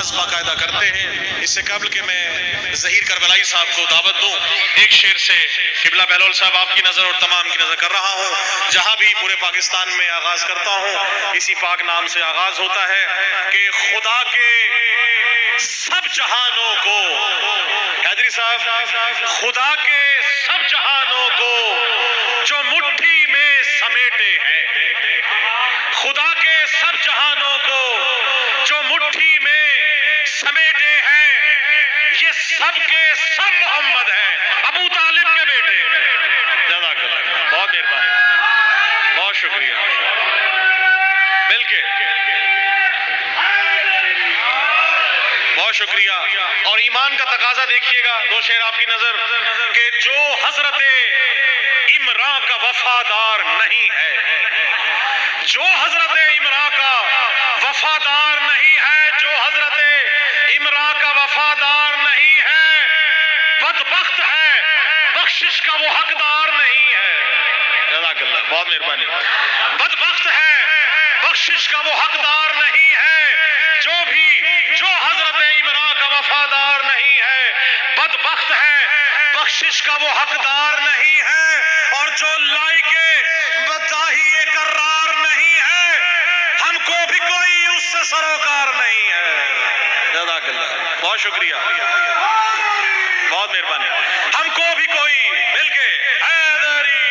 آغاز باقاعدہ کرتے ہیں، اس سے قبل کہ میں ظہیر کربلائی صاحب کو دعوت دوں، ایک شعر سے قبلہ بہلول صاحب آپ کی نظر اور تمام کی نظر کر رہا ہوں۔ جہاں بھی پورے پاکستان میں آغاز کرتا ہوں، اسی پاک نام سے آغاز ہوتا ہے کہ خدا کے سب جہانوں کو، حیدری صاحب، خدا کے سب جہانوں کو جو مٹھی میں سمیٹے ہیں، خدا کے سب جہانوں کو جو مٹھی میں سمیٹے ہیں، یہ سب کے سب محمد ہیں، ابو طالب کے بیٹے۔ جزاک اللہ، بہت مہربانی، بہت شکریہ، مل کے بہت شکریہ۔ اور ایمان کا تقاضا دیکھیے گا، دو شعر آپ کی نظر، کہ جو حضرت عمران کا وفادار نہیں ہے، جو حضرت عمران کا وفادار نہیں ہے، جو حضرت عمران کا وفادار نہیں ہے، بدبخت ہے، بخشش کا وہ حقدار نہیں ہے۔ جزاک اللہ، بہت مہربانی۔ بدبخت ہے، بخشش کا وہ حقدار نہیں ہے، جو حضرت عمران کا وفادار نہیں ہے، بدبخت ہے، بخشش کا وہ حقدار نہیں ہے، اور جو لائق مداحی کرار نہیں ہے، ہم کو بھی کوئی اس سے سروکار نہیں ہے۔ جزاک اللہ، بہت شکریہ، بہت مہربانی۔ ہم کو بھی کوئی، مل کے حیدری،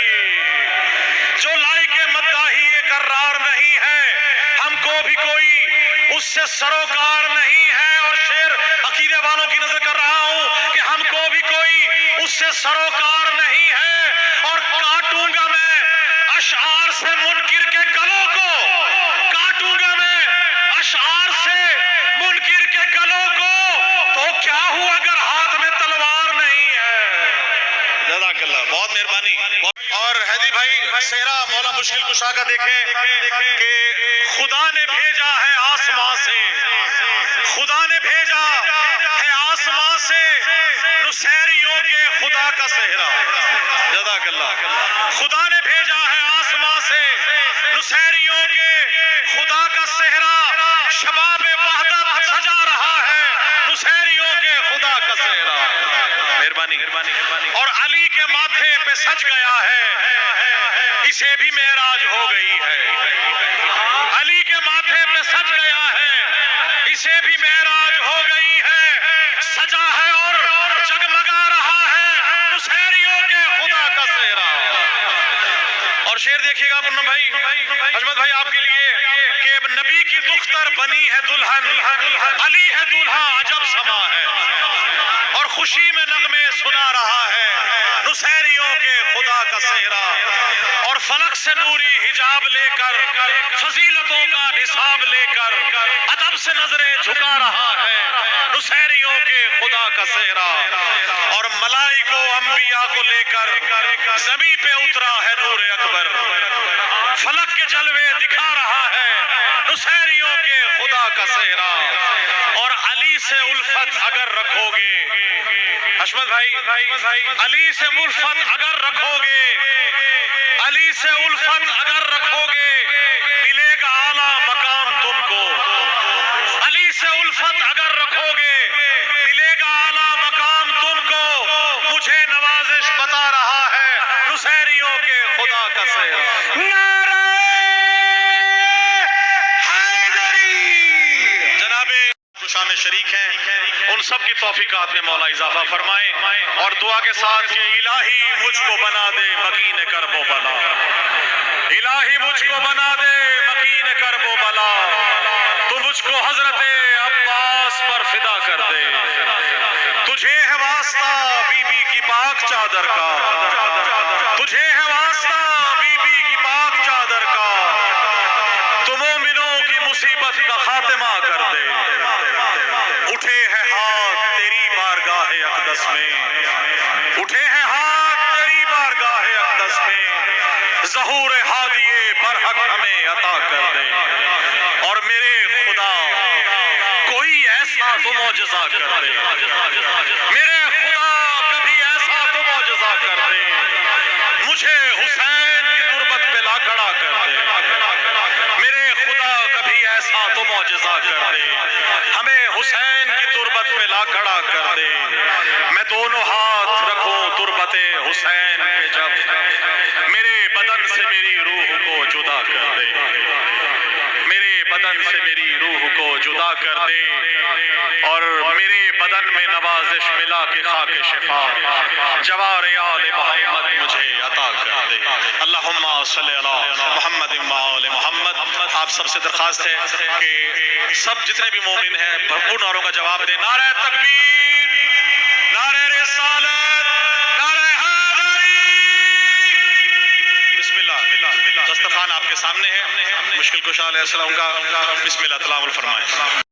جو لائق مداحی کرار نہیں ہے، ہم کو بھی کوئی اس سے سروکار نہیں ہے۔ اور شعر عقیدے والوں کی نظر کر رہا ہوں کہ ہم کو بھی کوئی اس سے سروکار نہیں ہے، اور کاٹوں گا میں اشعار سے منکر کے گلوں کو، کاٹوں گا میں اشعار سے منکر کے گلوں کو، تو کیا ہوا اگر ہاتھ میں تلوار نہیں ہے۔ جزاک اللہ، بہت مہربانی۔ اور حیدری بھائی صحرا مولا مشکل کشا کا دیکھیں کہ خدا نے بھیجا ہے آسمان سے، خدا نے بھیجا ہے آسمان سے نصیریوں کے خدا کا صحرا۔ جزاک اللہ، خدا نے بھیجا ہے آسمان سے نصیریوں کے خدا کا صحرا، شباب وحدت سجا رہا ہے نصیریوں کے خدا کا صحرا۔ مہربانی۔ اور علی کے ماتھے پہ سج گیا ہے، اسے بھی معراج ہو گئی ہے، علی کے ماتھے پہ سج گیا ہے، اسے بھی معراج ہو گئی ہے، سجا ہے اور جگمگا رہا ہے نصیریوں کے خدا کا صحرا۔ اور شعر دیکھیے گا پونم بھائی، اجمت بھائی آپ کے لیے، کہ نبی کی دختر بنی ہے دلہن، علی ہے دولہا عجب سما ہے، اور خوشی میں نغمے سنا رہا ہے نصیریوں کے خدا کا صحرا۔ اور فلک سے نوری حجاب لے کر، فضیلتوں کا نصاب لے کر، ادب سے نظریں جھکا رہا ہے نصیریوں کے خدا کا صحرا۔ اور ملائکہ و انبیاء کو لے کر زمین پہ اترا ہے نور اکبر، فلک کے جلوے دکھا رہا ہے نصیریوں کے خدا کا صحرا۔ اور علی سے الفت اگر رکھو گے، حشمت بھائی، علی سے الفت اگر رکھو گے، علی سے الفت اگر رکھو گے، ملے گا اعلیٰ مقام تم کو، علی سے الفت اگر رکھو گے، ملے گا اعلیٰ مقام تم کو، مجھے نوازش بتا رہا ہے نصیریوں کے خدا کا صحرا۔ نعرہ حیدری، جناب شاہ میں شریک ہیں، ان سب کی توفیقات میں مولا اضافہ فرمائے، اور دعا کے ساتھ کہ الہی مجھ کو بنا دے مکین کرب و بلا، الہی مجھ کو بنا دے مکین کرب و بلا، تو مجھ کو حضرت عباس پر فدا کر دے، تجھے ہے واسطہ بی بی کی پاک چادر کا، تجھے ہے واسطہ بی بی کی پاک چادر کا، تو مومنوں کی مصیبت کا خاتمہ کر دے، اٹھے ہیں ہاتھ تیری بارگاہ اقدس میں، اٹھے ہیں ہاتھ تیری بارگاہ اقدس میں، ظہور ہادی برحق ہمیں عطا کر دے، اور میرے خدا کوئی ایسا تو معجزہ کر دے، میرے خدا کبھی ایسا تو معجزہ کر دے، مجھے حسین کی تربت پہ لا کھڑا کر دے، میرے خدا کبھی ایسا تو معجزہ کر دے، ہمیں حسین کی تربت پہ لا کھڑا کر دے، میں دونوں ہاتھ رکھوں تربت حسین پہ جب میرے بدن سے میری روح کو جدا کر دے، میرے بدن سے میری روح کو جدا کر دے اور میرے بدن میں نوازش ملا کے خاک شفا جوار آل محمد مجھے عطا کر دے۔ اللہم صلی علی محمد و آل محمد۔ آپ سب سے درخواست ہے کہ سب جتنے بھی مومن ہیں بھرپور نعروں کا جواب دیں۔ نعرہ تکبیر، نعرہ رسالت، نعرہ حیدری۔ بسم اللہ، دسترخوان آپ کے سامنے ہے، مشکل کشا علیہ السلام کا بسم اللہ تلاوت فرمائیں۔